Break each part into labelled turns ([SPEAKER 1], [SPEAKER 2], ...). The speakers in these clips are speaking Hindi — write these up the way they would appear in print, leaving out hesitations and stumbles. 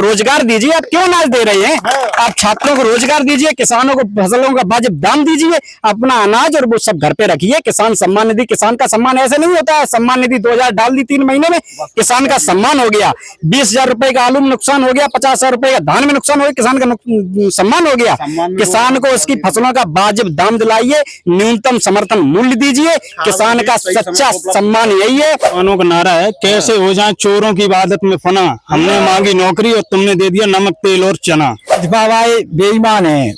[SPEAKER 1] रोजगार दीजिए। आप क्यों अनाज दे रहे हैं? आप छात्रों को रोजगार दीजिए, किसानों को फसलों का वाजिब दाम दीजिए, अपना अनाज और वो सब घर पे रखिए। किसान सम्मान निधि, किसान का सम्मान ऐसे नहीं होता है। सम्मान निधि 2000 डाल दी 3 महीने में, किसान का सम्मान हो गया। 20,000 रुपए का आलू में नुकसान हो गया, 50,000 रुपए का धान में नुकसान हो गया, किसान का सम्मान हो गया। किसान को उसकी फसलों का वाजिब दाम दिलाइए, न्यूनतम समर्थन मूल्य दीजिए। किसान का सच्चा सम्मान यही है।
[SPEAKER 2] किसानों का नारा है, कैसे हो जाए चोरों की इबादत में फना, हमने मांगी नौकरी और तुमने दे दिया नमक तेल और चना।
[SPEAKER 3] भाई बेईमान है,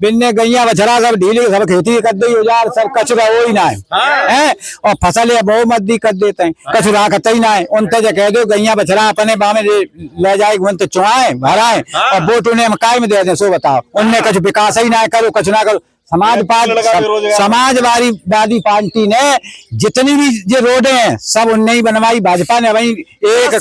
[SPEAKER 3] बिन्ने गैया बछड़ा सब ढीली, सब खेती कर दो यार, सब कचरा हो ही ना है, और फसल बहुत मद्दी कर देते हैं, कचरा कत ही ना है। उनसे जो कह दो गैया बछड़ा अपने बामे ले जाए, उन तो चुनाए भराए और वोट उन्हें काय में दे दें, सो बताओ। उनने कुछ विकास ही ना करो, कुछ ना करो। समाजवादी पार्टी ने जितनी भी जो रोड हैं सब उनने ही बनवाई, भाजपा ने वही एक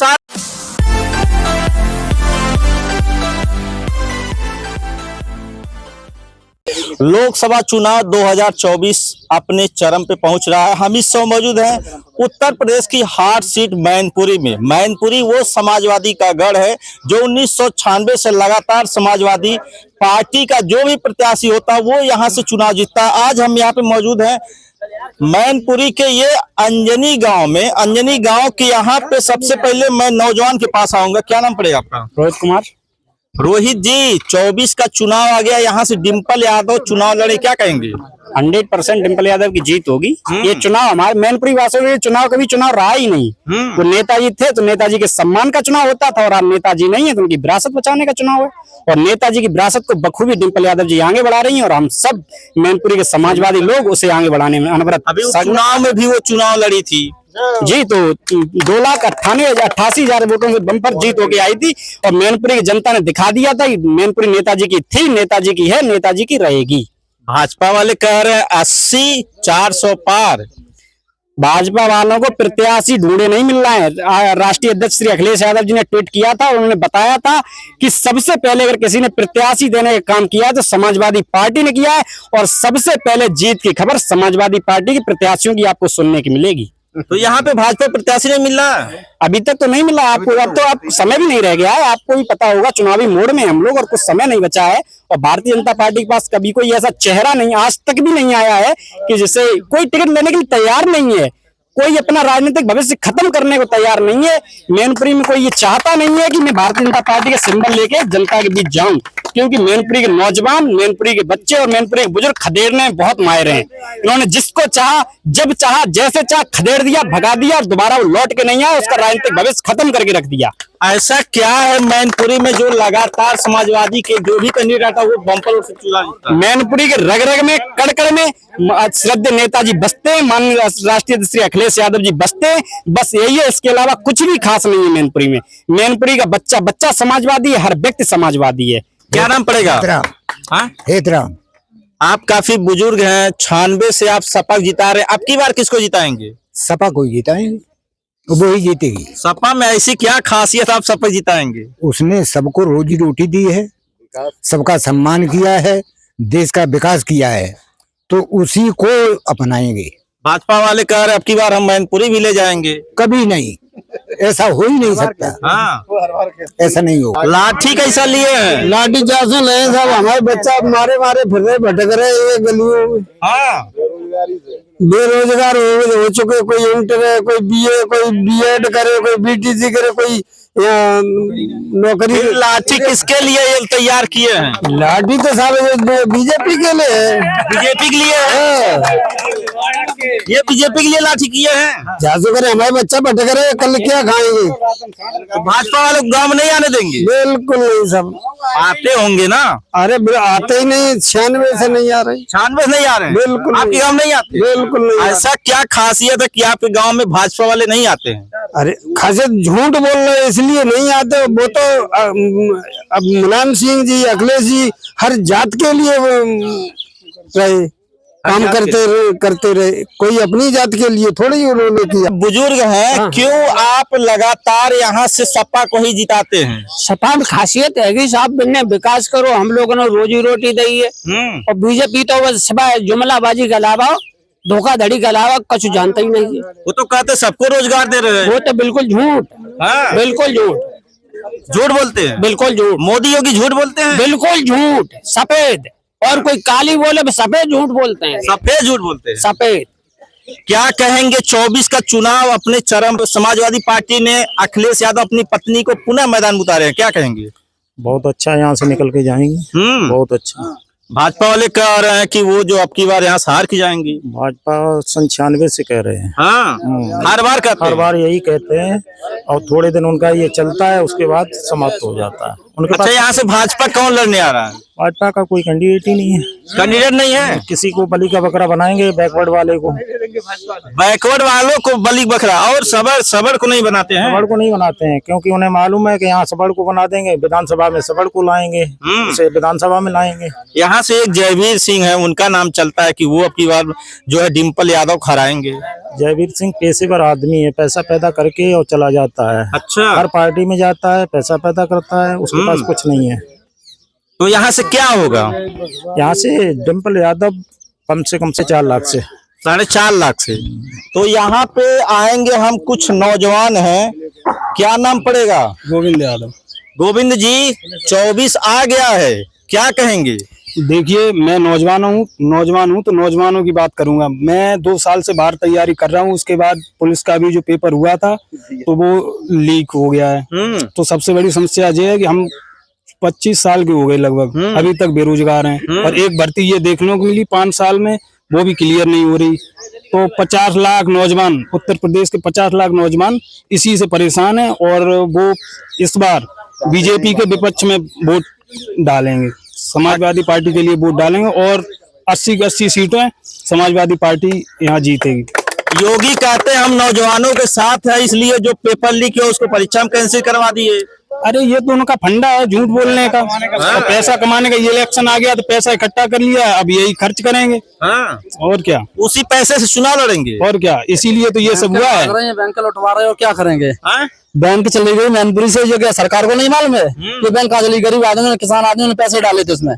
[SPEAKER 4] लोकसभा चुनाव 2024 अपने चरम पे पहुंच रहा है। हम इस समय मौजूद हैं उत्तर प्रदेश की हार्ट सीट मैनपुरी में। मैनपुरी वो समाजवादी का गढ़ है जो 1996 से लगातार समाजवादी पार्टी का जो भी प्रत्याशी होता है वो यहाँ से चुनाव जीतता है। आज हम यहाँ पे मौजूद हैं मैनपुरी के ये अंजनी गांव में। अंजनी गांव के यहाँ पे सबसे पहले मैं नौजवान के पास आऊंगा। क्या नाम पड़ेगा आपका?
[SPEAKER 1] रोहित कुमार।
[SPEAKER 4] रोहित जी, 24 का चुनाव आ गया, यहाँ से डिम्पल यादव चुनाव लड़े, क्या कहेंगे?
[SPEAKER 1] 100% डिम्पल यादव की जीत होगी। ये चुनाव हमारे मैनपुरी वासियों के चुनाव कभी चुनाव रहा ही नहीं। वो नेताजी थे तो नेताजी के सम्मान का चुनाव होता था, और आज नेताजी नहीं है तो उनकी विरासत बचाने का चुनाव है। और नेताजी की विरासत को बखूबी डिम्पल यादव जी आगे बढ़ा रही हैं, और हम सब मैनपुरी के समाजवादी लोग उसे आगे बढ़ाने में अनवरत।
[SPEAKER 4] अभी उस चुनाव में भी वो चुनाव लड़ी थी
[SPEAKER 1] जी, तो 2,88,000 वोटों से बम्पर जीत होके आई थी। और मैनपुरी की जनता ने दिखा दिया था कि मैनपुरी नेताजी की थी, नेताजी की है, नेताजी की रहेगी।
[SPEAKER 4] भाजपा वाले कह रहे हैं 80-400 पार।
[SPEAKER 1] भाजपा वालों को प्रत्याशी ढूंढे नहीं मिल रहा है। राष्ट्रीय अध्यक्ष श्री अखिलेश यादव जी ने ट्वीट किया था, उन्होंने बताया था कि सबसे पहले अगर किसी ने प्रत्याशी देने का काम किया तो समाजवादी पार्टी ने किया है, और सबसे पहले जीत की खबर समाजवादी पार्टी के प्रत्याशियों की आपको सुनने की मिलेगी।
[SPEAKER 4] तो यहाँ पे भाजपा प्रत्याशी नहीं मिल रहा है,
[SPEAKER 1] अभी तक तो नहीं मिला आपको। अब तो आप समय भी नहीं रह गया है, आपको भी पता होगा चुनावी मोड़ में हम लोग, और कुछ समय नहीं बचा है। और भारतीय जनता पार्टी के पास कभी कोई ऐसा चेहरा नहीं, आज तक भी नहीं आया है कि जिसे कोई टिकट लेने के लिए तैयार नहीं है, कोई अपना राजनीतिक भविष्य खत्म करने को तैयार नहीं है। मैनपुरी में कोई ये चाहता नहीं है कि मैं भारतीय जनता पार्टी के सिंबल लेके जनता के बीच जाऊं, क्योंकि मैनपुरी के नौजवान, मैनपुरी के बच्चे और मैनपुरी के बुजुर्ग खदेड़ने में बहुत माहिर हैं। इन्होंने जिसको चाहा, जब चाहा, जैसे चाहा खदेड़ दिया, भगा दिया, और दोबारा वो लौट के नहीं आया, उसका राजनीतिक भविष्य खत्म करके रख दिया।
[SPEAKER 4] ऐसा क्या है मैनपुरी में जो लगातार समाजवादी के जो भी कैंडिडेट है वो बम्पर से चुनाव जीतता है?
[SPEAKER 1] मैनपुरी के रग रग में, कड़ में श्रद्धेय नेताजी बसते हैं, माननीय राष्ट्रीय अध्यक्ष श्री अखिलेश यादव जी बसते हैं, बस यही है। इसके अलावा कुछ भी खास नहीं है मैनपुरी में। मैनपुरी का बच्चा समाजवादी है, हर व्यक्ति समाजवादी है।
[SPEAKER 4] क्या नाम पड़ेगा?
[SPEAKER 3] हेतराम।
[SPEAKER 4] आप काफी बुजुर्ग हैं, 96 से आप सपा जिता रहे, अब की बार किसको जिताएंगे?
[SPEAKER 3] सपा को जिताएंगे, वो ही जीतेगी।
[SPEAKER 4] सपा में ऐसी क्या खासियत आप सपा जिताएंगे?
[SPEAKER 3] उसने सबको रोजी रोटी दी है, सबका सम्मान किया है, देश का विकास किया है, तो उसी को अपनाएंगे।
[SPEAKER 4] भाजपा वाले कह रहे अब की बार हम मैनपुरी भी ले जाएंगे।
[SPEAKER 3] कभी नहीं, ऐसा हो ही नहीं सकता।
[SPEAKER 4] हाँ,
[SPEAKER 3] ऐसा नहीं होगा।
[SPEAKER 4] लाठी कैसा लिए हैं?
[SPEAKER 3] लाठी जैसे ले साहब, हमारे बच्चा मारे फिर रहे, भटक रहे गलियों में।
[SPEAKER 4] हाँ,
[SPEAKER 3] बेरोजगार हो चुके, कोई इंटर है, कोई बीए, कोई बीएड करे, कोई बीटीसी करे, कोई नौकरी।
[SPEAKER 4] लाठी किसके लिए ये तैयार किए हैं?
[SPEAKER 3] लाठी तो साहब बीजेपी के लिए है।
[SPEAKER 4] बीजेपी के लिए है? ये बीजेपी के लिए लाठी किए हैं?
[SPEAKER 3] जासू करे, हमारे बच्चा भटक रहे, कल क्या खाएंगे?
[SPEAKER 4] तो भाजपा वाले गांव में नहीं आने देंगे?
[SPEAKER 3] बिल्कुल नहीं। सब
[SPEAKER 4] आते होंगे ना?
[SPEAKER 3] अरे आते ही नहीं, 96 से नहीं आ रहे।
[SPEAKER 4] 96 नहीं आ रहे?
[SPEAKER 3] बिल्कुल
[SPEAKER 4] आपके गांव नहीं आते?
[SPEAKER 3] बिल्कुल नहीं।
[SPEAKER 4] ऐसा क्या खासियत है कि आपके गांव में भाजपा वाले नहीं आते हैं?
[SPEAKER 3] अरे खासियत झूठ बोल रहे इसलिए नहीं आते। वो तो अब मुलायम सिंह जी, अखिलेश जी हर जात के लिए रहे, काम करते रहे, कोई अपनी जात के लिए थोड़ी उन्होंने किया।
[SPEAKER 4] बुजुर्ग हैं, क्यों आप लगातार यहाँ से सपा को ही जिताते हैं?
[SPEAKER 5] सपा में खासियत है कि साहब ने विकास करो, हम लोगों ने रोजी रोटी दी है, और बीजेपी तो बस सिवाय जुमलाबाजी के अलावा, धोखाधड़ी के अलावा कुछ जानता ही नहीं है।
[SPEAKER 4] वो तो कहते सबको रोजगार दे रहे हैं।
[SPEAKER 5] वो तो बिल्कुल झूठ, बिल्कुल झूठ।
[SPEAKER 4] झूठ बोलते हैं,
[SPEAKER 5] बिल्कुल झूठ,
[SPEAKER 4] मोदी योगी झूठ बोलते हैं,
[SPEAKER 5] बिल्कुल झूठ, सफेद। और कोई काली बोले तो सफेद झूठ बोलते हैं,
[SPEAKER 4] सफेद झूठ बोलते हैं।
[SPEAKER 5] सफेद।
[SPEAKER 4] क्या कहेंगे 24 का चुनाव अपने चरम, समाजवादी पार्टी ने अखिलेश यादव अपनी पत्नी को पुनः मैदान में उतारे हैं, क्या कहेंगे?
[SPEAKER 6] बहुत अच्छा, यहाँ से निकल के जाएंगे। बहुत अच्छा।
[SPEAKER 4] भाजपा वाले कह रहे हैं कि वो जो अब की बार यहाँ से हार की जाएंगी।
[SPEAKER 6] भाजपा 96 से कह रहे हैं।
[SPEAKER 4] हाँ, हर बार कहते
[SPEAKER 6] हर
[SPEAKER 4] हैं।
[SPEAKER 6] बार यही कहते हैं और थोड़े दिन उनका ये चलता है, उसके बाद समाप्त हो जाता है उनके
[SPEAKER 4] अच्छा,
[SPEAKER 6] पास।
[SPEAKER 4] यहाँ से भाजपा कौन लड़ने आ रहा है?
[SPEAKER 6] भाजपा का कोई कैंडिडेट ही नहीं है।
[SPEAKER 4] कैंडिडेट नहीं है।
[SPEAKER 6] किसी को बलि का बकरा बनाएंगे, बैकवर्ड वाले को,
[SPEAKER 4] बैकवर्ड वालों को बलि बकरा, और सबड़ को नहीं बनाते हैं।
[SPEAKER 6] सबड़ को नहीं बनाते हैं, क्योंकि उन्हें मालूम है कि यहाँ सबड़ को बना देंगे, विधानसभा में सबड़ को लाएंगे, उसे विधानसभा में लाएंगे।
[SPEAKER 4] यहाँ से एक जयवीर सिंह है, उनका नाम चलता है कि वो अब की बार जो है डिम्पल यादव को हराएंगे।
[SPEAKER 6] जयवीर सिंह पेशेवर आदमी है, पैसा पैदा करके और चला जाता है।
[SPEAKER 4] अच्छा,
[SPEAKER 6] हर पार्टी में जाता है, पैसा पैदा करता है, उसके पास कुछ नहीं है।
[SPEAKER 4] तो यहाँ से क्या होगा?
[SPEAKER 6] यहाँ से डिम्पल यादव कम से 4 लाख से
[SPEAKER 4] 4.5 लाख से। तो यहाँ पे आएंगे हम, कुछ नौजवान हैं, क्या नाम पड़ेगा?
[SPEAKER 2] गोविंद यादव।
[SPEAKER 4] गोविंद जी, 24 आ गया है, क्या कहेंगे?
[SPEAKER 2] देखिए, मैं नौजवान हूँ तो नौजवानों की बात करूंगा। मैं 2 साल से बाहर तैयारी कर रहा हूँ, उसके बाद पुलिस का भी जो पेपर हुआ था तो वो लीक हो गया है। तो सबसे बड़ी समस्या ये है कि हम 25 साल के हो गए लगभग, अभी तक बेरोजगार हैं। और एक भर्ती ये देखने को मिली 5 साल में, वो भी क्लियर नहीं हो रही। तो 50 लाख नौजवान, उत्तर प्रदेश के 50 लाख नौजवान इसी से परेशान हैं। और वो इस बार बीजेपी के विपक्ष में वोट डालेंगे, समाजवादी पार्टी के लिए वोट डालेंगे और 80 की 80 सीटें समाजवादी पार्टी यहाँ जीतेगी।
[SPEAKER 4] योगी कहते हैं हम नौजवानों के साथ है, इसलिए जो पेपर लीक है उसको परीक्षा में कैंसिल करवा दिए।
[SPEAKER 2] अरे ये तो उनका फंडा है, झूठ बोलने का, तो पैसा कमाने का। ये इलेक्शन आ गया तो पैसा इकट्ठा कर लिया, अब यही खर्च करेंगे।
[SPEAKER 4] हाँ,
[SPEAKER 2] और क्या,
[SPEAKER 4] उसी पैसे से चुनाव लड़ेंगे।
[SPEAKER 2] और क्या, इसीलिए तो ये सब हुआ है।
[SPEAKER 3] बैंक लौटवा रहे हो, क्या करेंगे?
[SPEAKER 4] हाँ?
[SPEAKER 3] बैंक चली गई मैनपुरी से, जो क्या सरकार को नहीं मालूम है? ये बैंक कहाँ चली? गरीब आदमी ने, किसान आदमी ने पैसे डाले थे उसमें।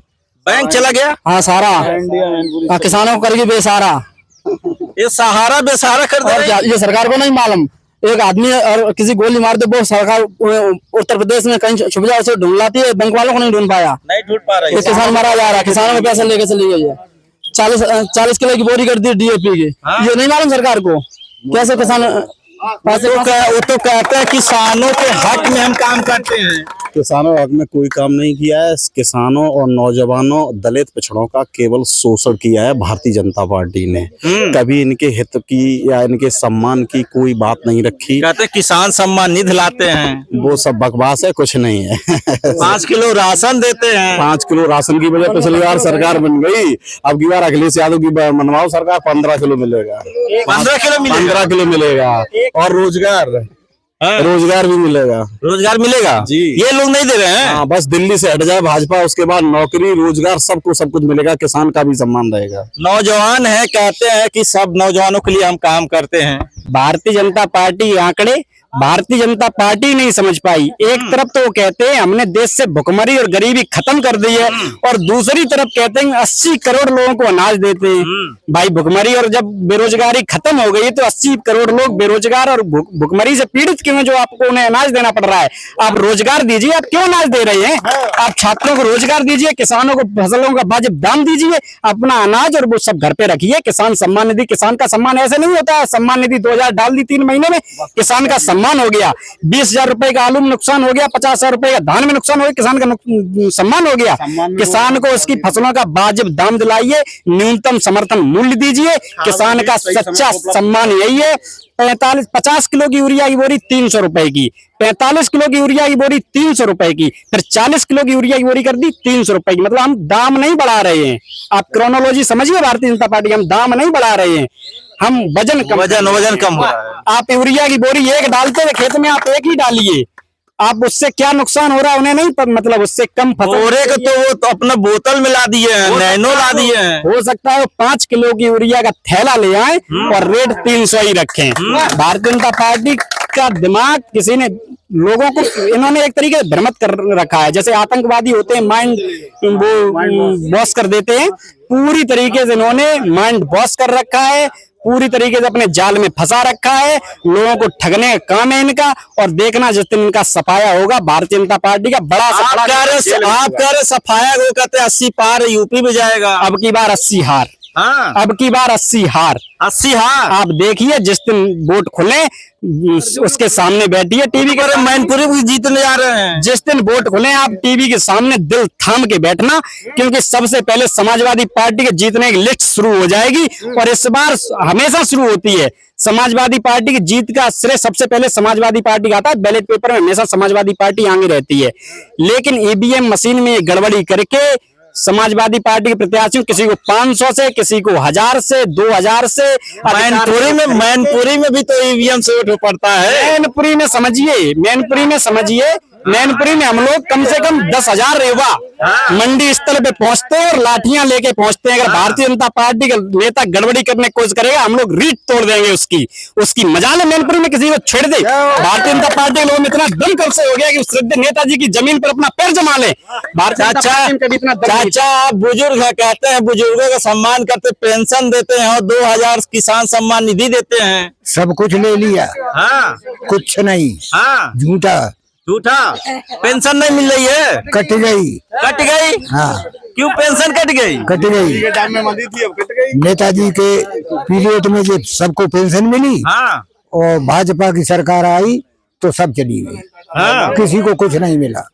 [SPEAKER 4] बैंक चला गया।
[SPEAKER 3] हाँ, सारा। हाँ, किसानों को करके बेसहारा।
[SPEAKER 4] ये सहारा बेसहारा कर
[SPEAKER 3] और
[SPEAKER 4] दे।
[SPEAKER 3] क्या, ये सरकार को नहीं मालूम? एक आदमी और किसी गोली मार दे, वो सरकार उत्तर प्रदेश में कहीं छुप जाए, उसे ढूंढ लाती है, बैंक वालों को नहीं ढूंढ पाया।
[SPEAKER 4] नहीं ढूंढ पा रहे।
[SPEAKER 3] ये किसान मारा जा रहा है, किसानों में पैसे लेके चली गई है। 40 किलो की बोरी कर दी DAP की। ये नहीं मालूम सरकार को? कैसे किसान पैसे?
[SPEAKER 4] वो तो कहते हैं किसानों के हक में हम काम करते हैं।
[SPEAKER 7] किसानों हक में कोई काम नहीं किया है। किसानों और नौजवानों, दलित पिछड़ों का केवल शोषण किया है भारतीय जनता पार्टी ने। कभी इनके हित की या इनके सम्मान की कोई बात नहीं रखी।
[SPEAKER 4] कहते हैं किसान सम्मान निधि लाते हैं,
[SPEAKER 7] वो सब बकवास है, कुछ नहीं है।
[SPEAKER 4] 5 किलो राशन देते हैं।
[SPEAKER 7] 5 किलो राशन की वजह पिछली बार सरकार बन गई, अब की बार अखिलेश यादव की मनवाओ सरकार 15 किलो मिलेगा।
[SPEAKER 4] 15 किलो मिलेगा।
[SPEAKER 7] 15 किलो मिलेगा और रोजगार भी मिलेगा।
[SPEAKER 4] रोजगार मिलेगा
[SPEAKER 7] जी।
[SPEAKER 4] ये लोग नहीं दे रहे हैं।
[SPEAKER 7] हाँ, बस दिल्ली से हट जाए भाजपा, उसके बाद नौकरी, रोजगार, सबको सब कुछ मिलेगा। किसान का भी सम्मान रहेगा।
[SPEAKER 4] नौजवान है, कहते हैं कि सब नौजवानों के लिए हम काम करते हैं।
[SPEAKER 1] भारतीय जनता पार्टी आंकड़े भारतीय जनता पार्टी नहीं समझ पाई। एक तरफ तो वो कहते हैं हमने देश से भुखमरी और गरीबी खत्म कर दी है, और दूसरी तरफ कहते हैं 80 करोड़ लोगों को अनाज देते हैं। भाई, भुखमरी और जब बेरोजगारी खत्म हो गई तो 80 करोड़ लोग बेरोजगार और भुखमरी से पीड़ित क्यों हैं, जो आपको उन्हें अनाज देना पड़ रहा है? आप रोजगार दीजिए, आप क्यों अनाज दे रहे हैं? आप छात्रों को रोजगार दीजिए, किसानों को फसलों का वाजिब दाम दीजिए, अपना अनाज और वो सब घर पे रखिए। किसान सम्मान निधि, किसान का सम्मान ऐसे नहीं होता है। सम्मान निधि 2000 डाल दी, 3 महीने में किसान का सम्मान हो गया। 20,000 रुपए का आलू में नुकसान हो गया, 50,000 रुपए का धान में नुकसान हो गया, किसान का सम्मान हो गया। किसान को उसकी फसलों का वाजिब दाम दिलाइए, न्यूनतम समर्थन मूल्य दीजिए। किसान का सच्चा सम्मान यही है। 50 किलो की यूरिया की बोरी 300 रुपए की, 45 किलो की यूरिया की बोरी 300 रुपए की, फिर 40 किलो की यूरिया की बोरी कर दी 300 रुपए की। मतलब हम दाम नहीं बढ़ा रहे हैं। आप क्रोनोलॉजी समझिए भारतीय जनता पार्टी, हम दाम नहीं बढ़ा रहे हैं, हम वजन कम
[SPEAKER 4] हो रहा है।
[SPEAKER 1] आप यूरिया की बोरी 1 डालते हैं खेत में, आप 1 ही डालिए। आप उससे क्या नुकसान हो रहा है उन्हें नहीं, मतलब उससे कम
[SPEAKER 4] बोरे को तो वो तो अपना बोतल में ला दिए हैं, नैनो ला दिए हैं।
[SPEAKER 1] हो सकता है वो 5 किलो की यूरिया का थैला ले आए और रेट 300 ही रखें। भारतीय जनता पार्टी का दिमाग किसी ने लोगों को इन्होंने एक तरीके से भ्रमित कर रखा है। जैसे आतंकवादी होते हैं, माइंड वो वॉश कर देते हैं, पूरी तरीके से इन्होंने माइंड वॉश कर रखा है, पूरी तरीके से अपने जाल में फंसा रखा है। लोगों को ठगने का काम है इनका, और देखना जिस दिन इनका सफाया होगा भारतीय जनता पार्टी का बड़ा
[SPEAKER 4] आप कह रहे सफाया को कहते 80 पार यूपी में जाएगा।
[SPEAKER 1] अब की बार 80 हार,
[SPEAKER 4] हाँ,
[SPEAKER 1] अब की बार 80 हार,
[SPEAKER 4] 80 हार।
[SPEAKER 1] आप देखिए जिस दिन वोट खुले उसके सामने बैठिए टीवी के,
[SPEAKER 4] मैनपुरी भी जीतने जा रहे हैं।
[SPEAKER 1] जिस दिन वोट खुले आप टीवी के सामने दिल थाम के बैठना, क्योंकि सबसे पहले समाजवादी पार्टी के जीतने की लिस्ट शुरू हो जाएगी। और इस बार हमेशा शुरू होती है समाजवादी पार्टी की जीत का श्रेय सबसे पहले समाजवादी पार्टी का आता है। बैलेट पेपर में हमेशा समाजवादी पार्टी आगे रहती है, लेकिन ईवीएम मशीन में गड़बड़ी करके समाजवादी पार्टी के प्रत्याशियों किसी को 500 से, किसी को 1000 से, 2000 से।
[SPEAKER 4] मैनपुरी में भी तो ईवीएम से वोट पड़ता है।
[SPEAKER 1] मैनपुरी में समझिए, मैनपुरी में हम लोग कम से कम 10,000 रेवा मंडी स्थल पे पहुंचते हैं और लाठियां लेके पहुंचते हैं। अगर भारतीय जनता पार्टी का नेता गड़बड़ी करने की कोशिश करेगा, हम लोग रीट तोड़ देंगे उसकी मजाल है मैनपुरी में किसी को छेड़ दे। भारतीय जनता पार्टी के लोगों में इतना दम कब से हो गया कि श्रद्धेय नेताजी की जमीन पर अपना पैर जमा ले।
[SPEAKER 4] चाचा आप बुजुर्ग है, कहते हैं बुजुर्गों का सम्मान करते, पेंशन देते हैं और 2000 किसान सम्मान निधि देते हैं।
[SPEAKER 3] सब कुछ ले लिया,
[SPEAKER 4] हाँ,
[SPEAKER 3] कुछ नहीं,
[SPEAKER 4] हाँ,
[SPEAKER 3] झूठा
[SPEAKER 4] झूठा। पेंशन नहीं मिल रही है,
[SPEAKER 3] कट गई।
[SPEAKER 4] कट गई?
[SPEAKER 3] हाँ,
[SPEAKER 4] क्यों पेंशन कट गई?
[SPEAKER 3] कट गई। नेताजी के पीरियड में जब सबको पेंशन मिली,
[SPEAKER 4] हाँ,
[SPEAKER 3] और भाजपा की सरकार आई तो सब चली गई,
[SPEAKER 4] हाँ।
[SPEAKER 3] किसी को कुछ नहीं मिला।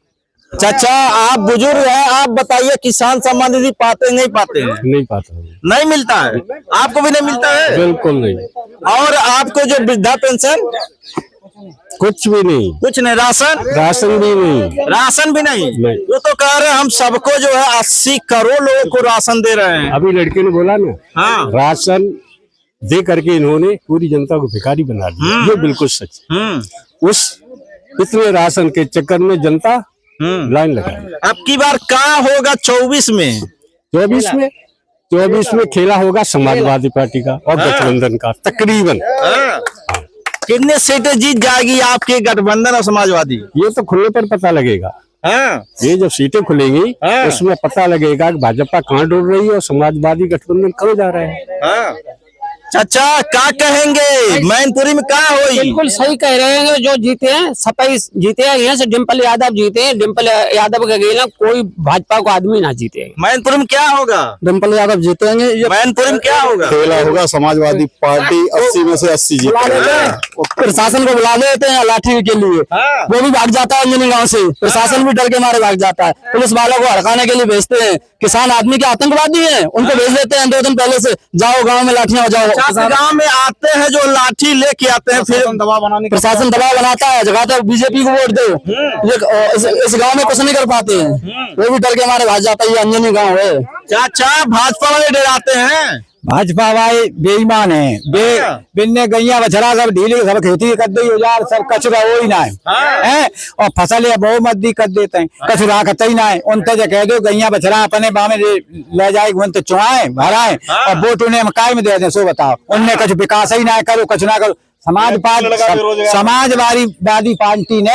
[SPEAKER 4] चाचा आप बुजुर्ग हैं, आप बताइए किसान सम्मान निधि पाते नहीं पाते हैं?
[SPEAKER 2] नहीं पाता,
[SPEAKER 4] नहीं मिलता है, आपको भी नहीं मिलता है?
[SPEAKER 2] बिल्कुल नहीं।
[SPEAKER 4] और आपको जो वृद्धा पेंशन?
[SPEAKER 2] कुछ भी नहीं,
[SPEAKER 4] कुछ नहीं।
[SPEAKER 2] राशन भी नहीं,
[SPEAKER 4] राशन भी नहीं।
[SPEAKER 2] नहीं।
[SPEAKER 4] वो तो कह रहे हैं हम सबको जो है 80 करोड़ लोगों को राशन दे रहे हैं।
[SPEAKER 2] अभी लड़के ने बोला ना,
[SPEAKER 4] हाँ,
[SPEAKER 2] राशन दे करके इन्होंने पूरी जनता को भिखारी बना दिया। ये बिल्कुल सच। उस इतने राशन के चक्कर में जनता लाइन लगा।
[SPEAKER 4] अब की बार क्या होगा 24 में?
[SPEAKER 2] 24 में खेला होगा समाजवादी पार्टी का और गठबंधन का तकरीबन।
[SPEAKER 4] कितने सीटें जीत जाएगी आपके गठबंधन और समाजवादी?
[SPEAKER 2] ये तो खुलने पर पता लगेगा। ये जब सीटें खुलेंगी उसमें पता लगेगा कि भाजपा कहाँ डूब रही है और समाजवादी गठबंधन कहाँ जा रहा है।
[SPEAKER 4] चाचा क्या कहेंगे, मैनपुरी में क्या होगी?
[SPEAKER 5] बिल्कुल सही कह रहे हैं, जो जीते हैं 27 जीते हैं, यहाँ से डिम्पल यादव जीते हैं। डिम्पल यादव के गए ना, कोई भाजपा को आदमी ना जीते।
[SPEAKER 4] मैनपुरी में क्या होगा?
[SPEAKER 1] डिम्पल यादव जीतेंगे।
[SPEAKER 4] मैनपुरी में क्या होगा?
[SPEAKER 7] खेला होगा समाजवादी पार्टी 80 में से 80 जीतेगी।
[SPEAKER 1] प्रशासन को बुला लेते हैं लाठी के लिए, वो भी भाग जाता है अंजनी गांव से। प्रशासन भी डर के मारे भाग जाता है। पुलिस वालों को हड़काने के लिए भेजते हैं। किसान आदमी के आतंकवादी हैं, उनको भेज देते हैं 2 दिन पहले से, जाओ गांव में लाठियां बजाओ।
[SPEAKER 4] गांव में आते हैं जो लाठी लेके आते हैं, फिर
[SPEAKER 1] प्रशासन दबाव बनाता है, जगाता है बीजेपी को वोट दो। इस गांव में कुछ नहीं कर पाते हैं, वो भी डर के मारे भाग जाता है। ये अंजनी गांव है।
[SPEAKER 4] चाचा भाजपा वाले डराते हैं।
[SPEAKER 3] भाजपा वाले बेईमान है, बिन्ने गैया बछड़ा सब ढीली, सब खेती कर दी औजार, सब कचरा हो ही ना है, और फसल बहुमत कर देते हैं, कचरा कतई ही ना है। उनसे जो कह दो गैया बछड़ा अपने बामे ले जाए, तो चुहाए भराए और वोट उन्हें काय में दे दें, सो बताओ। उनने कुछ विकास ही ना करो, कुछ ना करो। समाजवादी पार्टी ने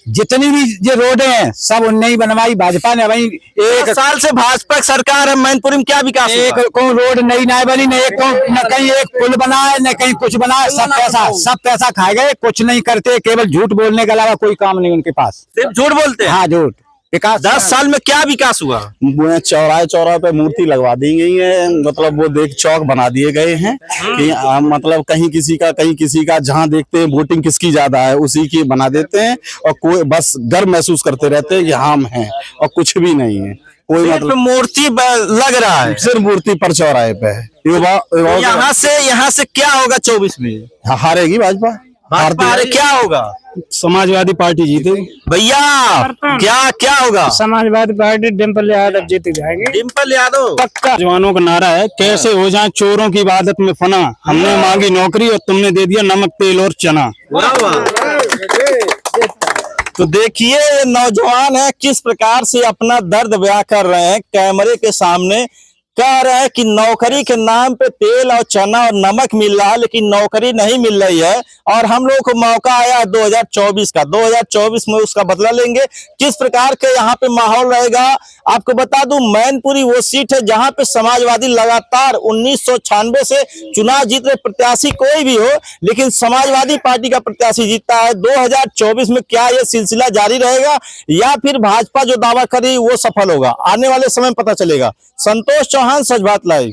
[SPEAKER 3] जितनी भी जो रोडें हैं सब उनने ही बनवाई। भाजपा ने वही
[SPEAKER 4] 1 साल से भाजपा की सरकार है, मैनपुरी में क्या विकास?
[SPEAKER 3] एक कोई रोड नई ना बनी, न कहीं एक पुल बना है, न कहीं कुछ बना है। सब पैसा खाए गए, कुछ नहीं करते, केवल झूठ बोलने के अलावा कोई काम नहीं उनके पास।
[SPEAKER 4] सिर्फ झूठ बोलते हैं।
[SPEAKER 3] हाँ, झूठ। विकास
[SPEAKER 4] 10 साल में क्या विकास हुआ?
[SPEAKER 7] चौराहे पे मूर्ति लगवा दी गई है, मतलब वो देख चौक बना दिए गए हैं कि मतलब कहीं किसी का जहां देखते हैं वोटिंग किसकी ज्यादा है उसी की बना देते हैं, और कोई बस गर्व महसूस करते रहते हैं कि हम हैं, और कुछ भी नहीं है। कोई मतलब
[SPEAKER 4] मूर्ति लग रहा है,
[SPEAKER 7] सिर्फ मूर्ति पर चौराहे पे है।
[SPEAKER 4] यहाँ से क्या होगा 24 में?
[SPEAKER 7] हारेगी भाजपा।
[SPEAKER 4] क्या होगा?
[SPEAKER 2] समाजवादी पार्टी जीतेगी।
[SPEAKER 4] भैया क्या होगा?
[SPEAKER 6] समाजवादी पार्टी डिम्पल यादव जीत जाएंगे।
[SPEAKER 4] डिम्पल यादव
[SPEAKER 2] पक्का। जवानों का नारा है, कैसे हो जाए चोरों की इबादत में फना, हमने मांगी नौकरी और तुमने दे दिया नमक तेल और चना।
[SPEAKER 4] तो देखिए ये नौजवान है किस प्रकार से अपना दर्द बयां कर रहे हैं कैमरे के सामने। कह रहे हैं कि नौकरी के नाम पे तेल और चना और नमक मिल रहा है, लेकिन नौकरी नहीं मिल रही है। और हम लोगों को मौका आया 2024 का, 2024 में उसका बदला लेंगे। किस प्रकार के यहाँ पे माहौल रहेगा आपको बता दूं, मैनपुरी वो सीट है जहां पे समाजवादी लगातार 1996 से चुनाव जीत रहे, प्रत्याशी कोई भी हो, लेकिन समाजवादी पार्टी का प्रत्याशी जीतता है। 2024 में क्या ये सिलसिला जारी रहेगा या फिर भाजपा जो दावा करी वो सफल होगा, आने वाले समय में पता चलेगा। संतोष चौहान, सच बात लाइव।